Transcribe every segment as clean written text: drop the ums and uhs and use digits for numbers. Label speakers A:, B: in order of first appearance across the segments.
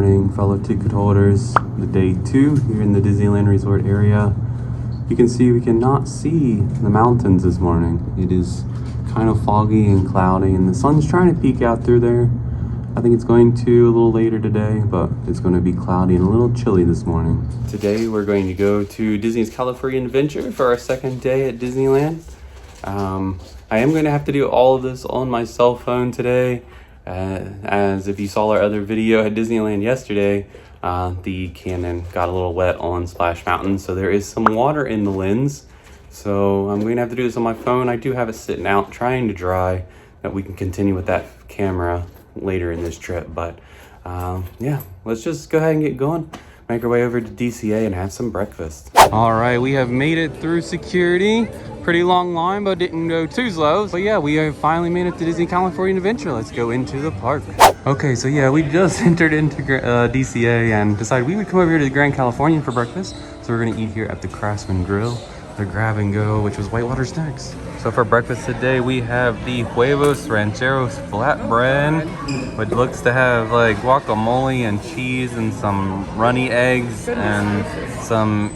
A: morning, fellow ticket holders. The day 2 here in the Disneyland Resort area. You can see we cannot see the mountains this morning. It is kind of foggy and cloudy, and the sun's trying to peek out through there. I think it's going to a little later today, but it's going to be cloudy and a little chilly this morning. Today we're going to go to Disney's Californian Adventure for our second day at Disneyland. I am going to have to do all of this on my cell phone today. As if you saw our other video at Disneyland yesterday, the Canon got a little wet on Splash Mountain, so there is some water in the lens. So I'm going to have to do this on my phone. I do have it sitting out trying to dry, that we can continue with that camera later in this trip. But yeah, let's just go ahead and get going. Make our way over to DCA and have some breakfast. All right, we have made it through security. Pretty long line, but didn't go too slow. But yeah, we have finally made it to Disney Californian Adventure. Let's go into the park. Okay, so yeah, we just entered into DCA and decided we would come over here to the Grand Californian for breakfast. So we're gonna eat here at the Craftsman Grill, the grab and go, which was Whitewater Snacks. So for breakfast today, we have the Huevos Rancheros flatbread, which looks to have like guacamole and cheese and some runny eggs and some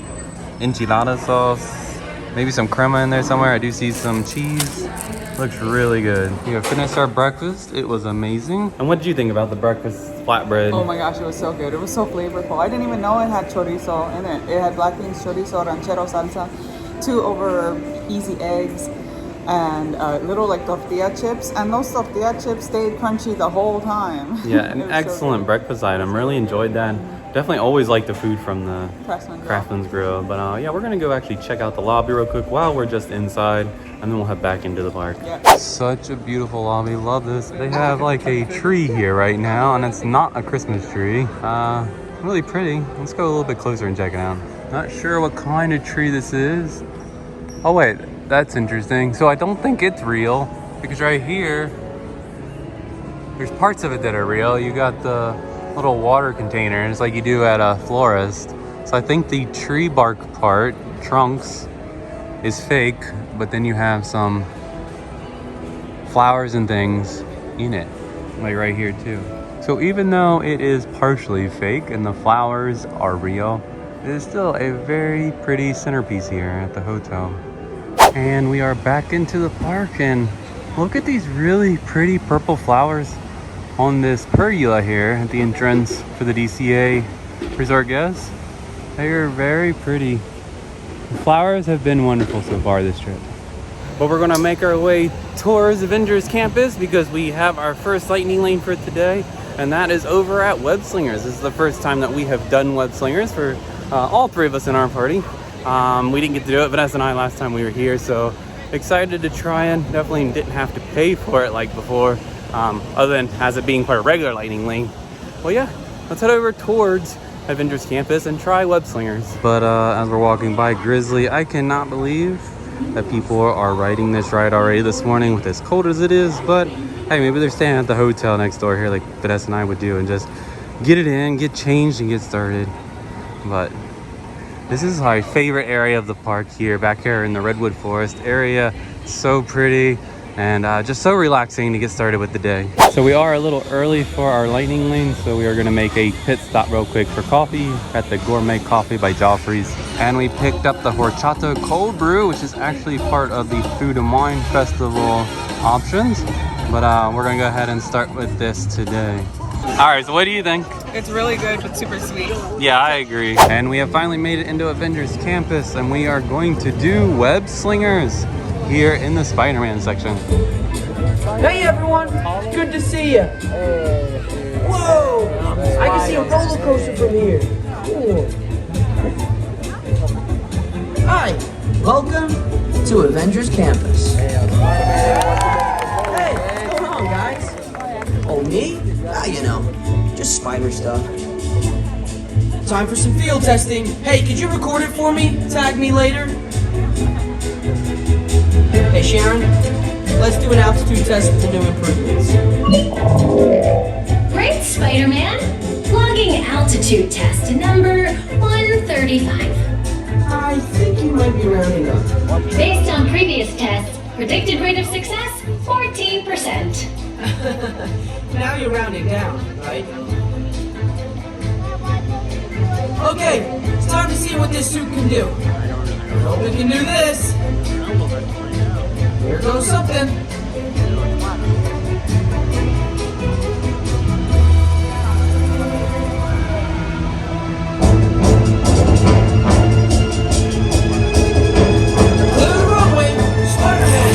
A: enchilada sauce. Maybe some crema in there somewhere. I do see some cheese. Looks really good. We have finished our breakfast. It was amazing. And what did you think about the breakfast flatbread?
B: Oh my gosh, it was so good. It was so flavorful. I didn't even know it had chorizo in it. It had black beans, chorizo, ranchero salsa, 2 over easy eggs, and little like tortilla chips. And those tortilla chips stayed crunchy the whole time.
A: Yeah, an excellent breakfast item. Really enjoyed that. Definitely always like the food from the Craftsman's Grill. But yeah, we're gonna go actually check out the lobby real quick while we're just inside, and then we'll head back into the park. Yeah. Such a beautiful lobby, love this. They have like a tree here right now, and it's not a Christmas tree. Really pretty. Let's go a little bit closer and check it out. Not sure what kind of tree this is. Oh wait, that's interesting. So I don't think it's real, because right here, there's parts of it that are real. You got the little water containers like you do at a florist. So I think the tree bark part, trunks, is fake, but then you have some flowers and things in it, like right here too. So even though it is partially fake and the flowers are real, it is still a very pretty centerpiece here at the hotel. And we are back into the park, and look at these really pretty purple flowers on this pergola here at the entrance for the DCA resort guests. They are very pretty. The flowers have been wonderful so far this trip. But we're gonna make our way towards Avengers Campus because we have our first lightning lane for today, and that is over at WEB SLINGERS. This is the first time that we have done WEB SLINGERS for all 3 of us in our party. We didn't get to do it, Vanessa and I, last time we were here, so excited to try, and definitely didn't have to pay for it like before. Other than as it being part of regular lightning lane. Well, yeah, let's head over towards Avengers Campus and try WEB SLINGERS. But as we're walking by Grizzly, I cannot believe that people are riding this ride already this morning with as cold as it is. But hey, maybe they're staying at the hotel next door here like Vanessa and I would do, and just get it in, get changed, and get started. But this is my favorite area of the park here, back here in the Redwood Forest area. So pretty. And just so relaxing to get started with the day. So we are a little early for our lightning lane, so we are going to make a pit stop real quick for coffee at the Gourmet Coffee by Joffrey's. And we picked up the horchata cold brew, which is actually part of the Food and Wine Festival options. But we're going to go ahead and start with this today. All right, so what do you think?
B: It's really good, but super sweet.
A: Yeah, I agree. And we have finally made it into Avengers Campus, and we are going to do WEB SLINGERS here in the Spider-Man section.
C: Hey everyone, good to see you. Whoa, I can see a roller coaster from here. Cool. Hi, welcome to Avengers Campus. Hey, what's going on, guys? Oh, me? You know, just spider stuff. Time for some field testing. Hey, could you record it for me? Tag me later. Hey Sharon, let's do an altitude test with the new improvements.
D: Great, Spider-Man. Logging altitude test number 135.
C: I think you might be rounding up.
D: Based on previous tests, predicted rate of success, 14%.
C: Now you're rounding down, right? see what this suit can do. Hope it can do this. Here goes something. Clear the runway. Spider-Man.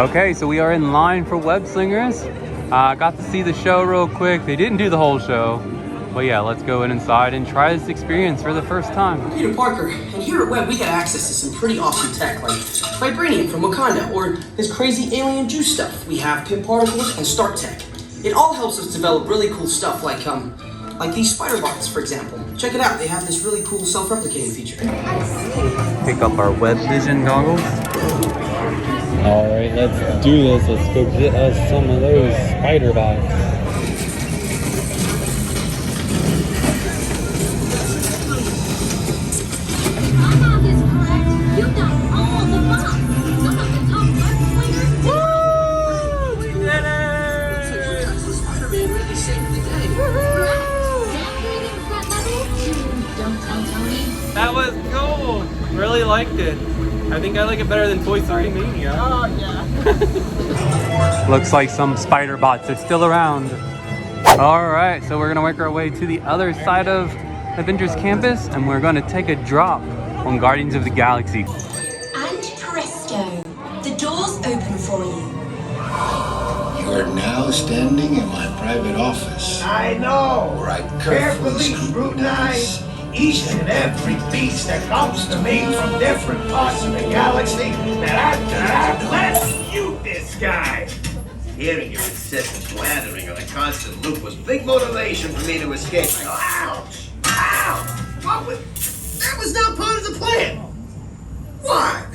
A: Okay, so we are in line for Web Slingers. Got to see the show real quick. They didn't do the whole show. But yeah, let's go inside and try this experience for the first time.
C: I'm Peter Parker, and here at Web we got access to some pretty awesome tech like Vibranium from Wakanda, or this crazy alien juice stuff. We have Pip Particles and Start Tech. It all helps us develop really cool stuff like these spider bots, for example. Check it out, they have this really cool self-replicating feature.
A: Pick up our Web Vision goggles. All right, let's do this. Let's go get us some of those spider bots. That was cool. Really liked it. I think I like it better than Toy Story Mania.
B: Oh, yeah.
A: Looks like some spider bots are still around. All right, so we're gonna work our way to the other side of Avengers Campus, and we're gonna take a drop on Guardians of the Galaxy.
D: And presto, the door's open for you.
E: You are now standing in my private office.
F: I know.
E: Where I
F: Carefully scrutinize each and every piece that comes to me from different parts of the galaxy that let's you this guy. Hearing your incessant blathering on a constant loop was big motivation for me to escape. I go, ouch! Ow! That was not part of the plan. What?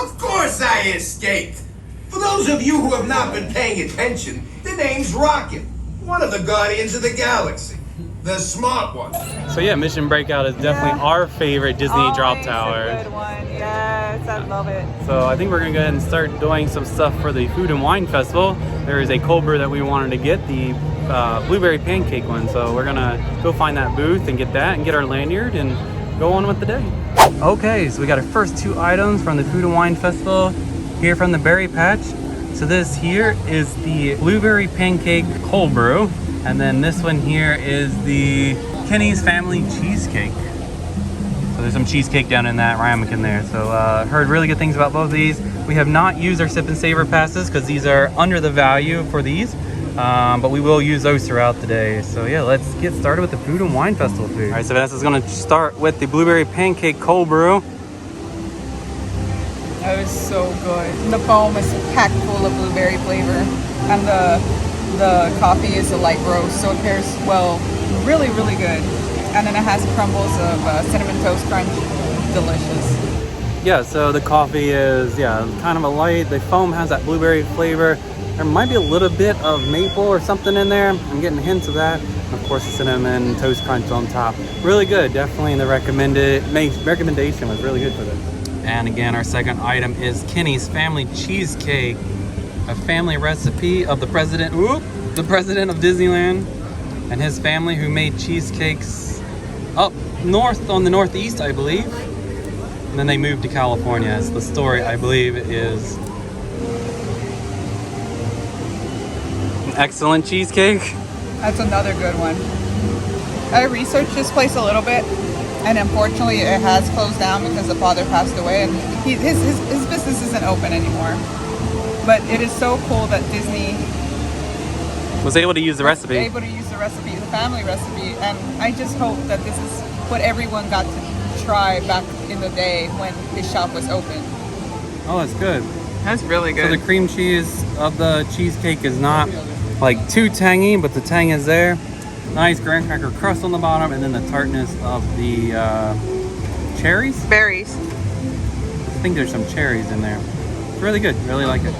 F: Of course I escaped. For those of you who have not been paying attention, the name's Rocket, one of the Guardians of the Galaxy. The smart one.
A: So yeah, Mission Breakout is definitely our favorite Disney drop
B: Always
A: tower.
B: a good one. Yes, I love it.
A: So I think we're gonna go ahead and start doing some stuff for the Food and Wine Festival. There is a cold brew that we wanted to get, the blueberry pancake one. So we're gonna go find that booth and get that and get our lanyard and go on with the day. Okay, so we got our first two items from the Food and Wine Festival here from the Berry Patch. So this here is the blueberry pancake cold brew. And then this one here is the Kenny's Family Cheesecake. So there's some cheesecake down in that ramekin there. So heard really good things about both of these. We have not used our Sip and Savor passes because these are under the value for these. But we will use those throughout the day. So yeah, let's get started with the Food and Wine Festival food. All right, so Vanessa's gonna start with the blueberry pancake cold brew.
B: That was so good. The foam is packed full of blueberry flavor, and the coffee is a light roast, so it pairs well. Really, really good. And then it has crumbles of cinnamon toast crunch. Delicious.
A: Yeah, so the coffee is kind of a light. The foam has that blueberry flavor. There might be a little bit of maple or something in there. I'm getting hints of that. And of course, the cinnamon toast crunch on top. Really good. Definitely the recommendation was really good for this. And again, our second item is Kenny's Family Cheesecake, a family recipe of the president of Disneyland and his family, who made cheesecakes up north on the northeast, I believe. And then they moved to California. As the story, I believe, is an excellent cheesecake.
B: That's another good one. I researched this place a little bit, and unfortunately it has closed down because the father passed away, and his business isn't open anymore. But it is so cool that Disney
A: Was able to use the recipe.
B: Able to use the recipe, the family recipe, and I just hope that this is what everyone got to try back in the day when his shop was open.
A: Oh, that's good.
B: That's really
A: So the cream cheese of the cheesecake is not like too tangy, but the tang is there. Nice graham cracker crust on the bottom, and then the tartness of the cherries.
B: Berries.
A: I think there's some cherries in there. It's really good. Really like it.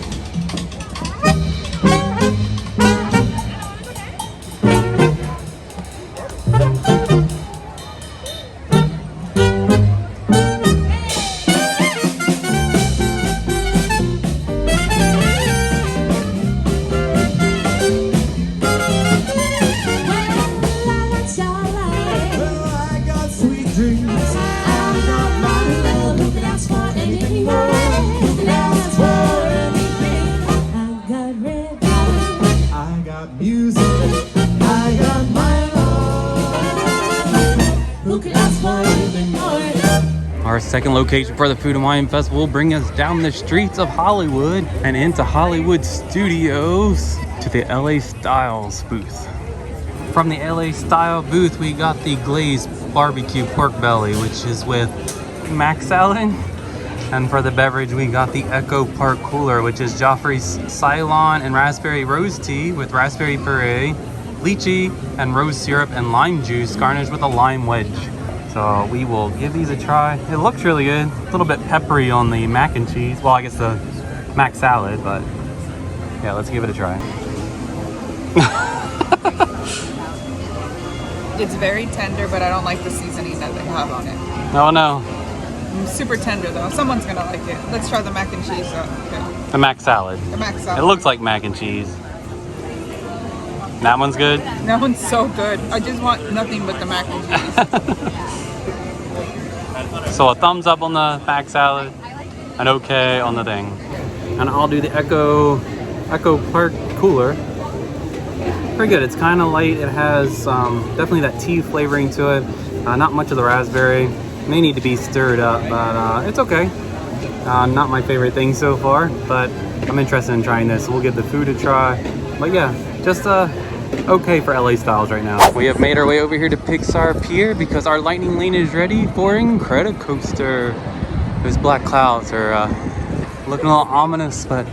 A: second location for the Food and Wine Festival will bring us down the streets of Hollywood and into Hollywood Studios to the LA Styles booth. From the LA Style booth, we got the glazed barbecue pork belly, which is with mac salad. And for the beverage, we got the Echo Park Cooler, which is Joffrey's Ceylon and raspberry rose tea with raspberry puree, lychee, and rose syrup and lime juice garnished with a lime wedge. So we will give these a try. It looks really good. A little bit peppery on the mac and cheese. Well, I guess the mac salad, but yeah, let's give it a try.
B: It's very tender, but I don't like the seasoning that they have on it.
A: Oh no.
B: Super tender though. Someone's gonna like it. Let's try the mac and cheese. Okay.
A: The mac salad.
B: The mac salad.
A: It looks like mac and cheese. That one's good?
B: That one's so good. I just want nothing but the mac and cheese.
A: So a thumbs up on the mac salad, an okay on the thing. And I'll do the Echo Park Cooler. Pretty good. It's kind of light. It has definitely that tea flavoring to it. Not much of the raspberry. May need to be stirred up, but it's okay. Not my favorite thing so far, but I'm interested in trying this. We'll give the food a try. But yeah, just okay for LA Styles right now. We have made our way over here to Pixar Pier because our lightning lane is ready for Incredicoaster. Those black clouds are looking a little ominous, but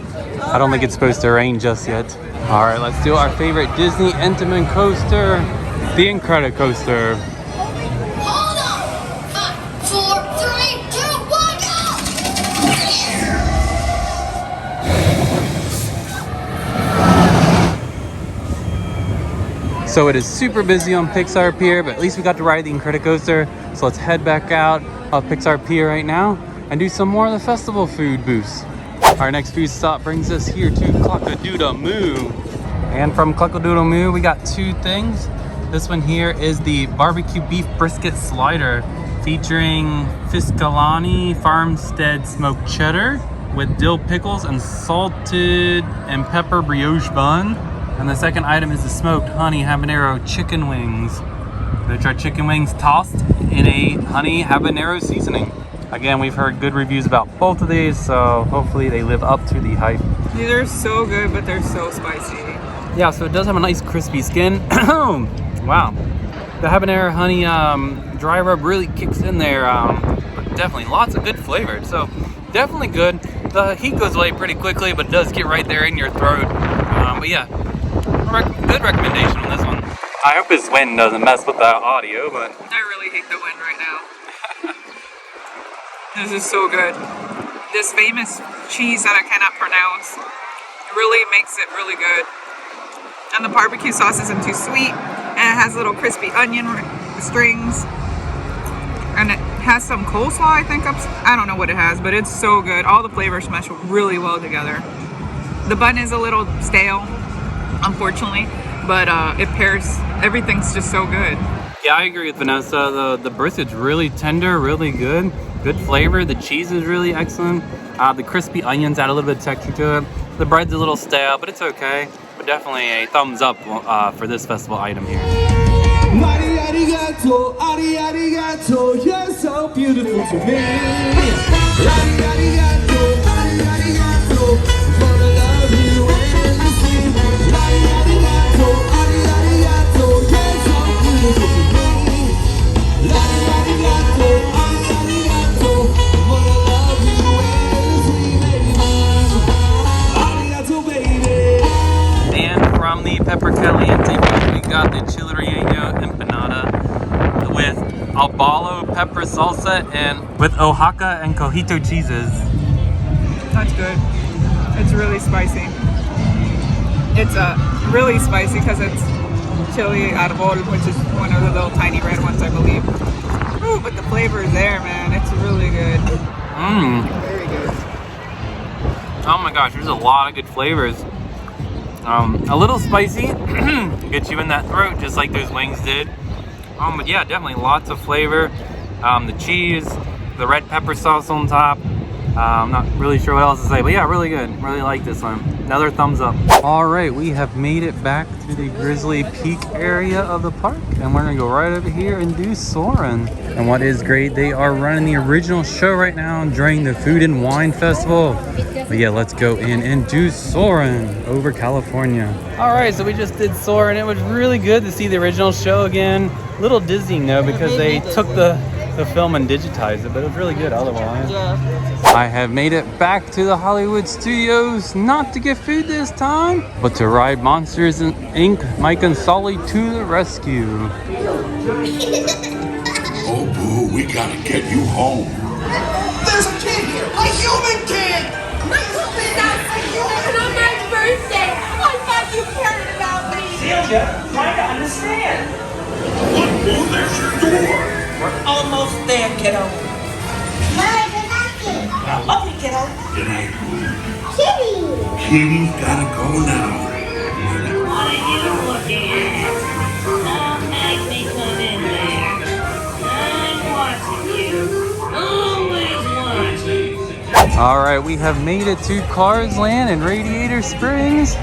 A: I don't think it's supposed to rain just yet. All right, let's do our favorite Disney Intamin coaster, the Incredicoaster.
D: Hold on! 5, 4, 3, 2, 1, go!
A: So it is super busy on Pixar Pier, but at least we got to ride the Incredicoaster. So let's head back out of Pixar Pier right now and do some more of the festival food booths. Our next food stop brings us here to Cluck-a-Doodle-Moo. And from Cluck-a-Doodle-Moo, we got two things. This one here is the barbecue beef brisket slider featuring Fiscalani Farmstead smoked cheddar with dill pickles and salted and pepper brioche bun. And the second item is the smoked honey habanero chicken wings. Which are chicken wings tossed in a honey habanero seasoning. Again, we've heard good reviews about both of these, so hopefully they live up to the hype.
B: These are so good, but they're so spicy.
A: Yeah, so it does have a nice crispy skin. Wow. The habanero honey dry rub really kicks in there. Definitely lots of good flavor. So definitely good. The heat goes away pretty quickly, but it does get right there in your throat. But yeah, good recommendation on this one. I hope this wind doesn't mess with the audio, but
B: I really hate the wind right now. This is so good. This famous cheese that I cannot pronounce really makes it really good. And the barbecue sauce isn't too sweet, and it has little crispy onion strings, and it has some coleslaw, I think. I don't know what it has, but it's so good. All the flavors mesh really well together. The bun is a little stale, unfortunately, but it pairs. Everything's just so good.
A: yeah, I agree with Vanessa. The brisket's really tender, really good. Good flavor. The cheese is really excellent. The crispy onions add a little bit of texture to it. The bread's a little stale, but it's okay. But definitely a thumbs up for this festival item here.
G: Arigato, arigato, you're so beautiful to me. Arigato, arigato, wanna love you endlessly. Arigato, arigato, you're so beautiful to me. Arigato, arigato, wanna love you endlessly, baby. Arigato, baby.
A: And from the Pepper Caliente, we got the chile relleno empanada with albalo pepper salsa and with Oaxaca and cojito cheeses.
B: That's good. It's really spicy. It's really spicy because it's chili arbol, which is one of the little tiny red ones, I believe. Ooh, but the flavor is there, man. It's really good. Very good.
A: Oh my gosh, there's a lot of good flavors. A little spicy, gets you in that throat just like those wings did. But yeah, definitely lots of flavor. The cheese, the red pepper sauce on top, I'm not really sure what else to say, but yeah, really good. Really like this one. Another thumbs up. All right, we have made it back to the Grizzly Peak area of the park, and we're gonna go right over here and do Soarin'. And what is great, they are running the original show right now during the Food and Wine Festival. But yeah, let's go in and do Soarin' Over California. All right, so we just did Soarin'. It was really good to see the original show again. Little dizzying though, because they took the film and digitized it, but it was really good otherwise.
B: Yeah.
A: I have made it back to the Hollywood studios, not to get food this time, but to ride Monsters Inc. Mike and Sulley to the rescue.
H: Oh, boo, we gotta get you home.
F: There's a kid here, a human kid!
I: My husband's not a human on my birthday! I thought you cared about me!
F: Celia, try to understand.
H: Look, boo, there's your door.
F: We're almost there, kiddo.
I: Bye, good luck.
F: I love you, kiddo.
H: Good night, boo.
I: Kitty!
H: Kitty's gotta go now.
J: What are you looking at? Don't make me come in there. I'm watching you. Always watching.
A: All right, we have made it to Cars Land in Radiator Springs.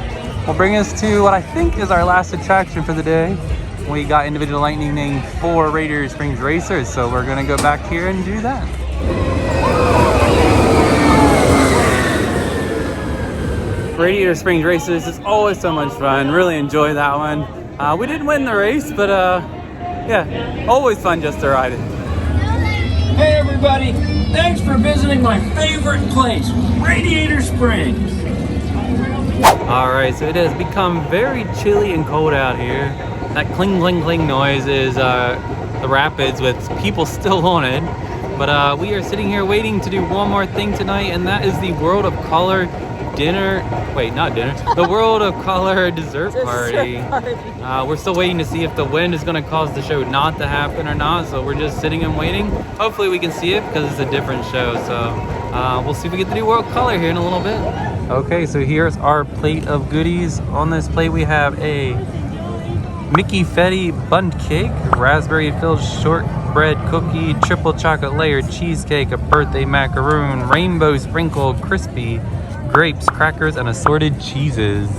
A: Will bring us to what I think is our last attraction for the day. We got individual lightning named for Radiator Springs Racers, so we're gonna go back here and do that. Radiator Springs Racers is always so much fun. Really enjoy that one. We didn't win the race, but yeah, always fun just to ride it.
K: Hey everybody, thanks for visiting my favorite place, Radiator Springs.
A: All right, so it has become very chilly and cold out here. That cling, cling, cling noise is the rapids with people still on it. But we are sitting here waiting to do one more thing tonight, and that is the World of Color dinner. Wait, not dinner. The World of Color dessert party. We're still waiting to see if the wind is going to cause the show not to happen or not. So we're just sitting and waiting. Hopefully we can see it because it's a different show. So we'll see if we get to do World Color here in a little bit. Okay, so here's our plate of goodies. On this plate we have a Mickey Fetti Bundt Cake, raspberry-filled shortbread cookie, triple chocolate layered cheesecake, a birthday macaroon, rainbow sprinkled crispy, grapes, crackers, and assorted cheeses.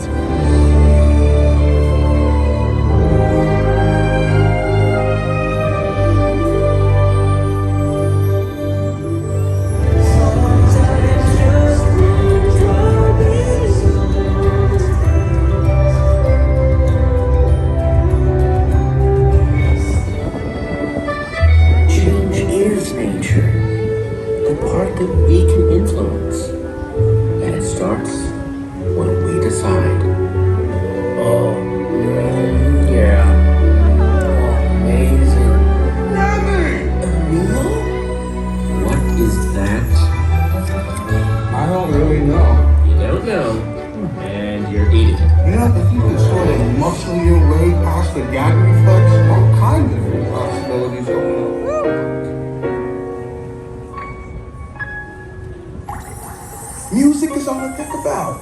G: Music is all I think about.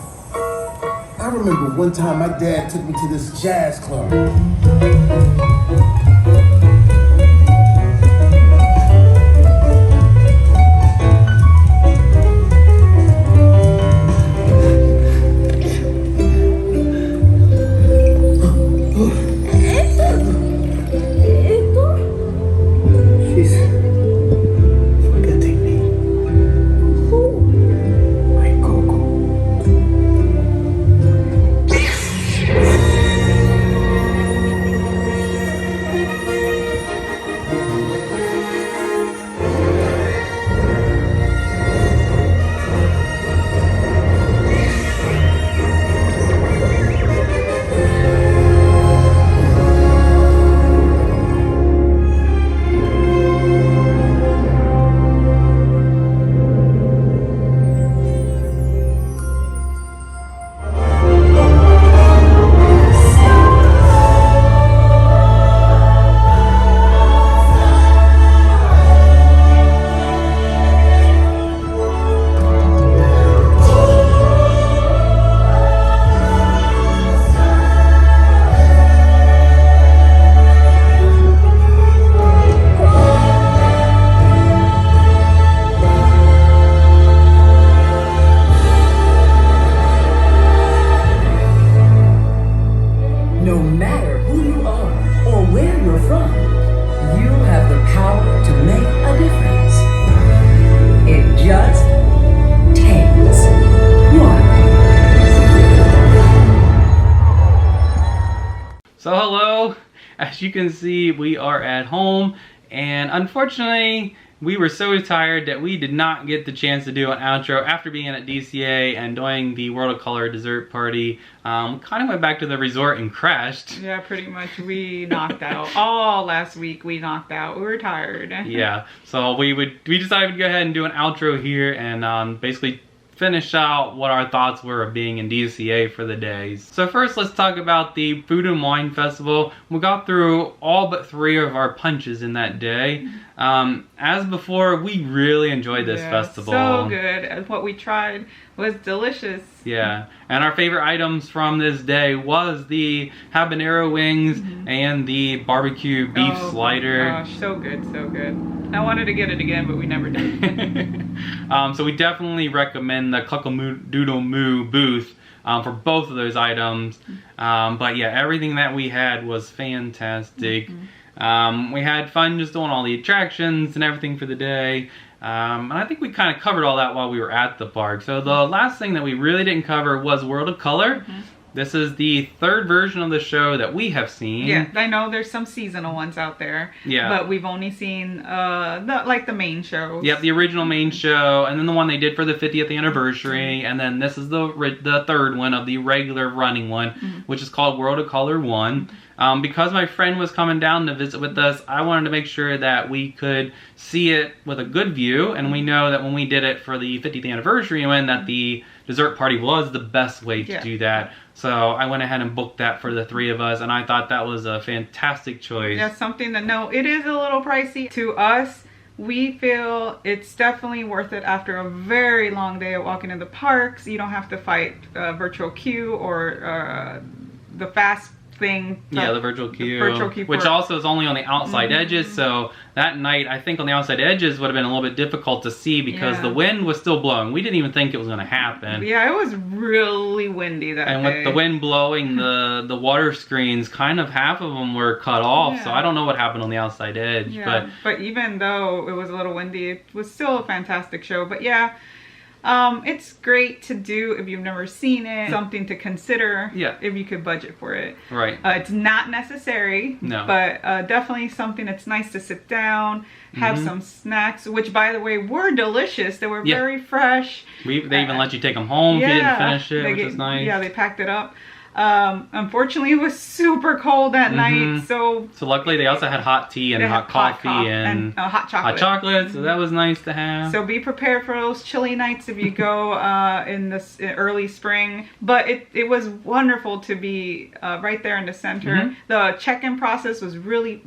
G: I remember one time my dad took me to this jazz club.
A: So hello, as you can see, we are at home, and unfortunately, we were so tired that we did not get the chance to do an outro after being at DCA and doing the World of Color dessert party. Kind of went back to the resort and crashed.
B: Yeah, pretty much. We knocked out. All last week we knocked out. We were tired.
A: Yeah, so we decided to go ahead and do an outro here and basically finish out what our thoughts were of being in DCA for the days. So first, let's talk about the Food and Wine Festival. We got through all but 3 of our punches in that day. As before, we really enjoyed this festival.
B: So good. What we tried was delicious.
A: Yeah, and our favorite items from this day was the habanero wings and the barbecue beef slider.
B: Gosh, so good, so good. I wanted to get it again, but we never did.
A: So we definitely recommend the Cluckle Moo booth for both of those items. But yeah, everything that we had was fantastic. We had fun just doing all the attractions and everything for the day. And I think we kind of covered all that while we were at the park. So the last thing that we really didn't cover was World of Color. This is the 3rd version of the show that we have seen.
B: Yeah, I know there's some seasonal ones out there. Yeah. But we've only seen the main shows.
A: Yep, the original main show, and then the one they did for the 50th anniversary, and then this is the 3rd one of the regular running one, which is called World of Color 1. Because my friend was coming down to visit with us, I wanted to make sure that we could see it with a good view, and we know that when we did it for the 50th anniversary one, that the dessert party was the best way to do that. So I went ahead and booked that for the 3 of us, and I thought that was a fantastic choice.
B: Yeah, something to know. It is a little pricey. To us, we feel it's definitely worth it after a very long day of walking in the parks. You don't have to fight virtual queue or the fast thing.
A: Yeah, the virtual queue, which also is only on the outside edges. So that night, I think on the outside edges would have been a little bit difficult to see because the wind was still blowing. We didn't even think it was going to happen.
B: Yeah, it was really windy that day.
A: And with the wind blowing, the water screens, kind of half of them were cut off. So I don't know what happened on the outside edge.
B: Yeah, but even though it was a little windy, it was still a fantastic show. But yeah, it's great to do if you've never seen it. Something to consider if you could budget for it.
A: Right.
B: It's not necessary, but definitely something that's nice to sit down, have some snacks, which by the way were delicious. They were very fresh.
A: They even let you take them home if you didn't finish it, which is nice.
B: Yeah, they packed it up. Unfortunately, it was super cold that night, so
A: luckily they also had hot tea and hot coffee and
B: hot chocolate.
A: Hot chocolate, so that was nice to have.
B: So be prepared for those chilly nights if you go in this early spring. But it was wonderful to be right there in the center. The check-in process was really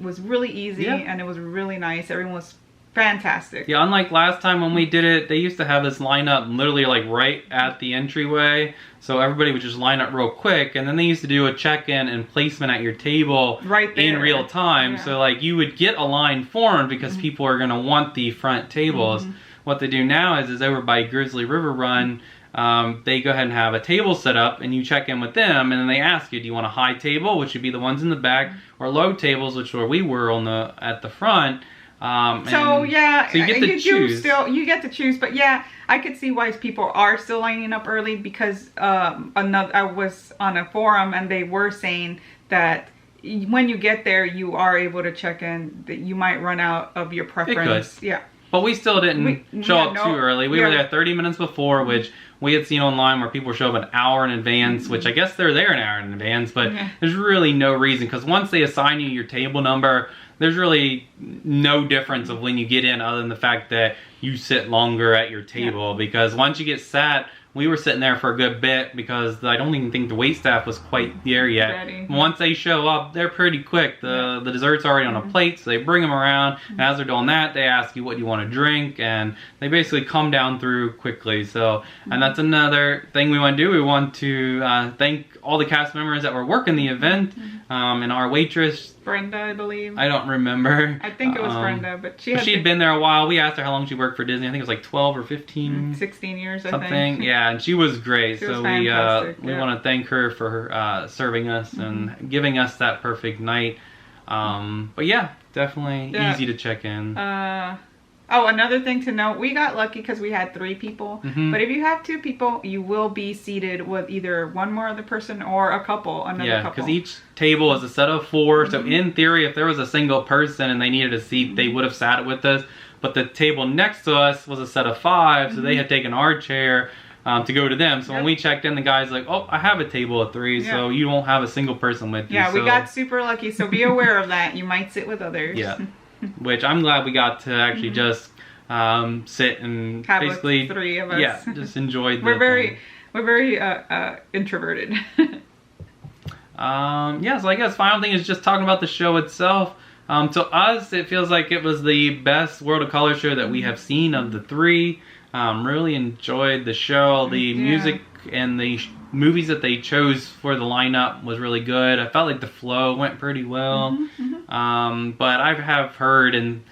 B: easy and it was really nice. Everyone was fantastic.
A: Yeah, unlike last time when we did it, they used to have this lineup literally like right at the entryway. So everybody would just line up real quick, and then they used to do a check-in and placement at your table
B: right there
A: in real time. So like you would get a line formed because people are going to want the front tables. What they do now is over by Grizzly River Run, they go ahead and have a table set up, and you check in with them, and then they ask you, do you want a high table, which would be the ones in the back, or low tables, which where we were on at the front.
B: So yeah,
A: so you get to choose.
B: You get to choose, but yeah, I could see why people are still lining up early because I was on a forum and they were saying that when you get there, you are able to check in. That you might run out of your preference.
A: It could. Yeah. But we still didn't show up too early. We were there 30 minutes before, which we had seen online where people show up an hour in advance, which I guess they're there an hour in advance, but there's really no reason because once they assign you your table number, there's really no difference of when you get in other than the fact that you sit longer at your table because once you get sat, we were sitting there for a good bit because I don't even think the wait staff was quite there yet.
B: Ready.
A: Once they show up, they're pretty quick. The dessert's already on a plate, so they bring them around. And as they're doing that, they ask you what you want to drink, and they basically come down through quickly. So, and that's another thing we want to do. We want to thank all the cast members that were working the event, and our waitress.
B: Brenda, I believe.
A: I don't remember.
B: I think it was Brenda, but
A: she'd been there a while. We asked her how long she worked for Disney. I think it was like 12 or 15.
B: 16 years, I
A: something.
B: think.
A: Yeah, and she was great.
B: She was
A: so
B: fantastic,
A: we want to thank her for serving us and giving us that perfect night. But yeah, definitely easy to check in.
B: Oh, another thing to note, we got lucky because we had 3 people. But if you have 2 people, you will be seated with either one more other person or a couple, another couple.
A: Yeah, because each table is a set of 4. So in theory, if there was a single person and they needed a seat, they would have sat with us. But the table next to us was a set of 5, so they had taken our chair to go to them. So when we checked in, the guy's like, oh, I have a table of 3, so you won't have a single person with you.
B: Yeah,
A: so,
B: we got super lucky, so be aware of that. You might sit with others.
A: Yeah. Which I'm glad we got to actually just sit and
B: have
A: basically
B: 3 of us.
A: Yeah, just enjoy.
B: We're very introverted.
A: Yeah, so I guess final thing is just talking about the show itself. To us, it feels like it was the best World of Color show that we have seen of the 3. Really enjoyed the show. The music and the movies that they chose for the lineup was really good. I felt like the flow went pretty well. But I have heard and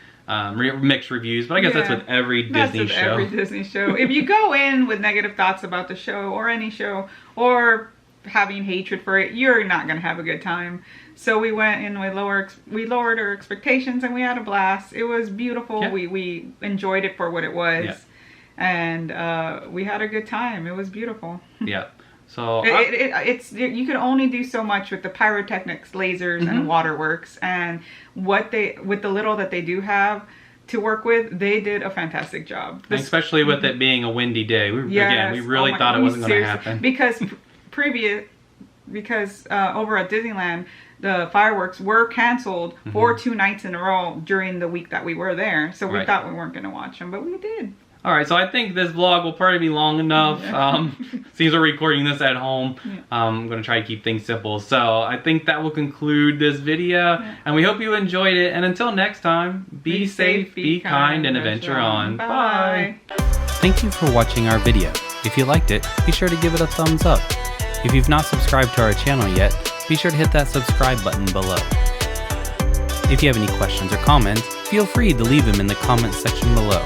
A: mixed reviews, but I guess that's with every Disney show.
B: Every Disney show. If you go in with negative thoughts about the show or any show, or having hatred for it, you're not gonna have a good time. So we went in with we lowered our expectations and we had a blast. It was beautiful. Yeah. We enjoyed it for what it was, and we had a good time. It was beautiful.
A: Yeah. So
B: it's you can only do so much with the pyrotechnics, lasers, and waterworks, and with the little that they do have to work with, they did a fantastic job.
A: Especially with it being a windy day. We really thought it wasn't going to happen.
B: Because over at Disneyland, the fireworks were canceled for 2 nights in a row during the week that we were there. So we thought we weren't going to watch them, but we did.
A: All right, so I think this vlog will probably be long enough. Since we're recording this at home, I'm going to try to keep things simple. So I think that will conclude this video, and we hope you enjoyed it. And until next time, be safe, be kind, and adventure on. Bye. Thank you for watching our video. If you liked it, be sure to give it a thumbs up. If you've not subscribed to our channel yet, be sure to hit that subscribe button below. If you have any questions or comments, feel free to leave them in the comments section below.